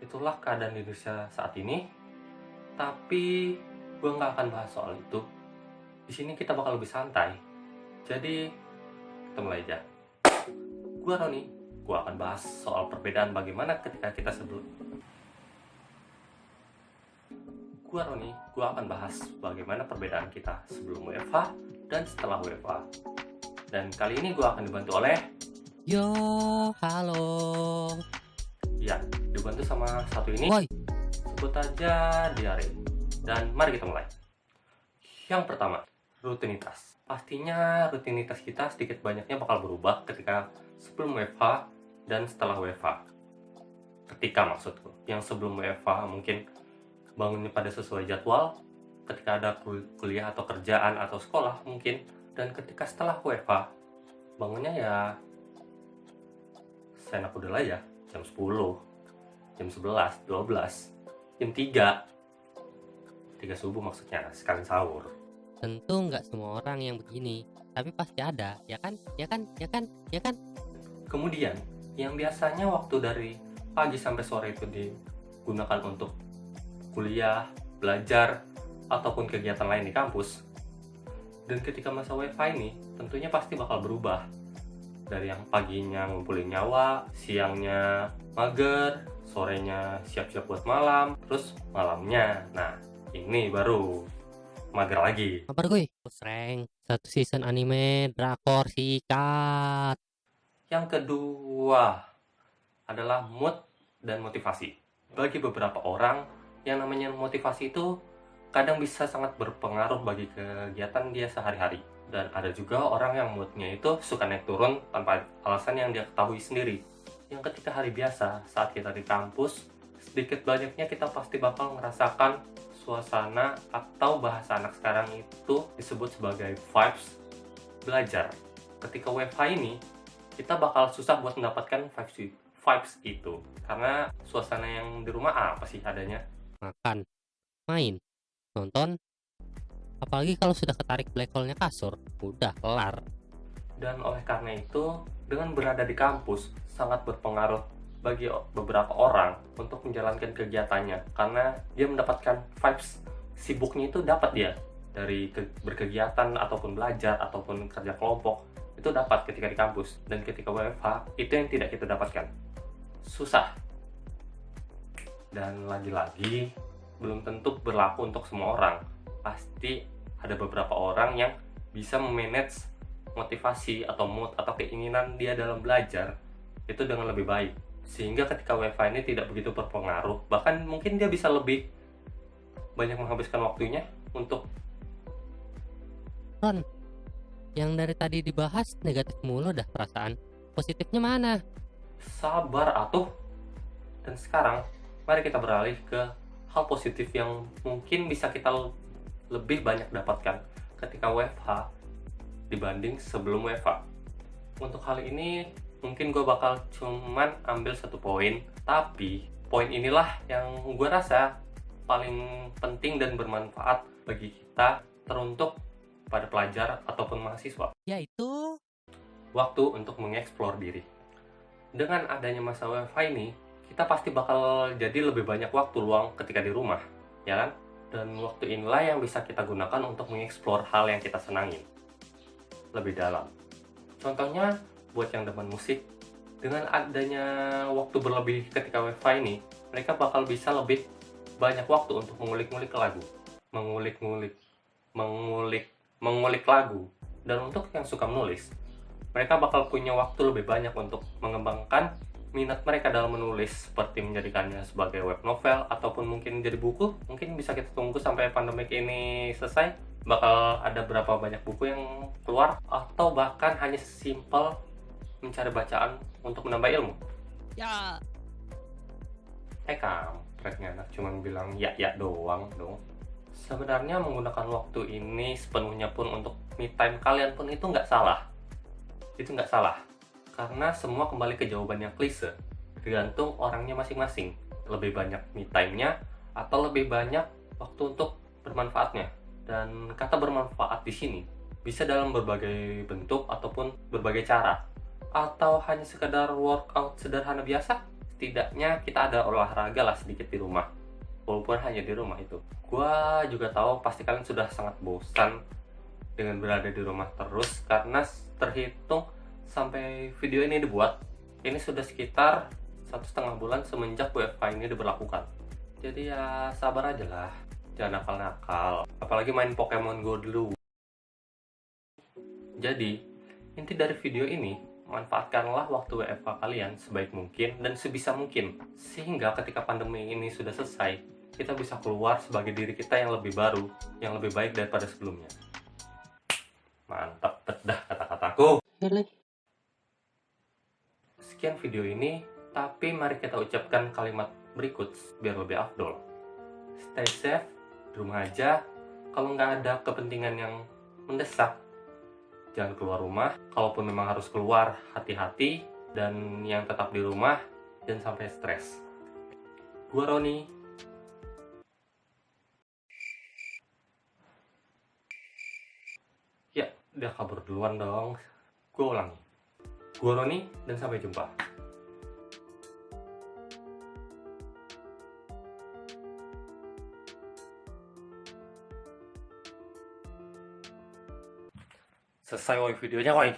Itulah keadaan di Indonesia saat ini. Tapi gue nggak akan bahas soal itu. Di sini kita bakal lebih santai. Jadi kita mulai aja. Gue Roni. Gue akan bahas soal perbedaan bagaimana ketika kita sebelum. Gue Roni. Gue akan bahas bagaimana perbedaan kita sebelum WFH dan setelah WFH. Dan kali ini gue akan dibantu oleh. Yo, halo. Ya, dibantu sama satu ini. Woi. Sebut aja Diare. Dan mari kita mulai. Yang pertama, rutinitas. Pastinya rutinitas kita sedikit banyaknya bakal berubah ketika sebelum WFH dan setelah WFH. Ketika maksudku, yang sebelum WFH mungkin bangunnya pada sesuai jadwal, ketika ada kuliah atau kerjaan atau sekolah mungkin, dan ketika setelah WFH, bangunnya ya seenak udah lah ya, jam 10, jam 11, 12, jam 3 subuh maksudnya, sekalian sahur. Tentu nggak semua orang yang begini, tapi pasti ada, ya kan? Ya kan? Ya kan? Ya kan? Kemudian, yang biasanya waktu dari pagi sampai sore itu digunakan untuk kuliah, belajar, ataupun kegiatan lain di kampus. Dan ketika masa WFH ini, tentunya pasti bakal berubah. Dari yang paginya ngumpulin nyawa, siangnya mager, sorenya siap-siap buat malam, terus malamnya, nah ini baru mager lagi. Kabar gue, rank satu season anime drakor sikat. Yang kedua adalah mood dan motivasi. Bagi beberapa orang, yang namanya motivasi itu kadang bisa sangat berpengaruh bagi kegiatan dia sehari-hari. Dan ada juga orang yang moodnya itu suka naik turun tanpa alasan yang dia ketahui sendiri. Yang ketika hari biasa, saat kita di kampus, sedikit banyaknya kita pasti bakal merasakan suasana atau bahasa anak sekarang itu disebut sebagai vibes belajar. Ketika WFH ini, kita bakal susah buat mendapatkan vibes itu. Karena suasana yang di rumah apa sih adanya? Makan, main, nonton. Apalagi kalau sudah ketarik black hole-nya kasur, udah kelar. Dan oleh karena itu, dengan berada di kampus sangat berpengaruh bagi beberapa orang untuk menjalankan kegiatannya, karena dia mendapatkan vibes sibuknya itu dapat dia dari berkegiatan ataupun belajar ataupun kerja kelompok, itu dapat ketika di kampus. Dan ketika WFH itu yang tidak kita dapatkan, susah. Dan lagi-lagi belum tentu berlaku untuk semua orang. Pasti ada beberapa orang yang bisa memanage motivasi atau mood atau keinginan dia dalam belajar itu dengan lebih baik, sehingga ketika WFH ini tidak begitu berpengaruh, bahkan mungkin dia bisa lebih banyak menghabiskan waktunya untuk. Ron, yang dari tadi dibahas negatif mulu dah perasaan. Positifnya mana? Sabar atuh. Dan sekarang mari kita beralih ke hal positif yang mungkin bisa kita lebih banyak dapatkan ketika WFH dibanding sebelum WFH. Untuk hal ini mungkin gue bakal cuman ambil satu poin, tapi poin inilah yang gue rasa paling penting dan bermanfaat bagi kita, teruntuk pada pelajar ataupun mahasiswa, Yaitu waktu untuk mengeksplor diri. Dengan adanya masa WFH ini, kita pasti bakal jadi lebih banyak waktu luang ketika di rumah, ya kan? Dan waktu inilah yang bisa kita gunakan untuk mengeksplor hal yang kita senangin lebih dalam. Contohnya, buat yang demen musik, dengan adanya waktu berlebih ketika WFH ini, mereka bakal bisa lebih banyak waktu untuk mengulik-ngulik lagu, mengulik lagu. Dan untuk yang suka menulis, mereka bakal punya waktu lebih banyak untuk mengembangkan minat mereka dalam menulis, seperti menjadikannya sebagai web novel ataupun mungkin jadi buku. Mungkin bisa kita tunggu sampai pandemik ini selesai, bakal ada berapa banyak buku yang keluar, atau bahkan hanya simpel mencari bacaan untuk menambah ilmu. ya Kampretnya anak cuman bilang ya doang dong. Sebenarnya menggunakan waktu ini sepenuhnya pun untuk me time kalian pun itu nggak salah. Itu nggak salah. Karena semua kembali ke jawaban yang klise, tergantung orangnya masing-masing. Lebih banyak me time-nya atau lebih banyak waktu untuk bermanfaatnya. Dan kata bermanfaat di sini bisa dalam berbagai bentuk ataupun berbagai cara. Atau hanya sekedar workout sederhana biasa, setidaknya kita ada olahraga lah sedikit di rumah, walaupun hanya di rumah itu. Gua juga tahu pasti kalian sudah sangat bosan dengan berada di rumah terus, karena terhitung sampai video ini dibuat, ini sudah sekitar 1,5 bulan semenjak WFH ini diberlakukan. Jadi ya sabar aja lah, jangan nakal-nakal, apalagi main Pokemon Go dulu. Jadi, inti dari video ini, manfaatkanlah waktu WFH kalian sebaik mungkin dan sebisa mungkin, sehingga ketika pandemi ini sudah selesai, kita bisa keluar sebagai diri kita yang lebih baru, yang lebih baik daripada sebelumnya. Mantap dah kata-kataku. Sekian video ini, tapi mari kita ucapkan kalimat berikut biar lebih afdol. Stay safe, di rumah aja. Kalau nggak ada kepentingan yang mendesak, jangan keluar rumah. Kalaupun memang harus keluar, hati-hati. Dan yang tetap di rumah, jangan sampai stres. Gua Roni. Ya, udah kabur duluan dong. Gua ulangi. Gua Roni, dan sampai jumpa. Selesai woy videonya woy.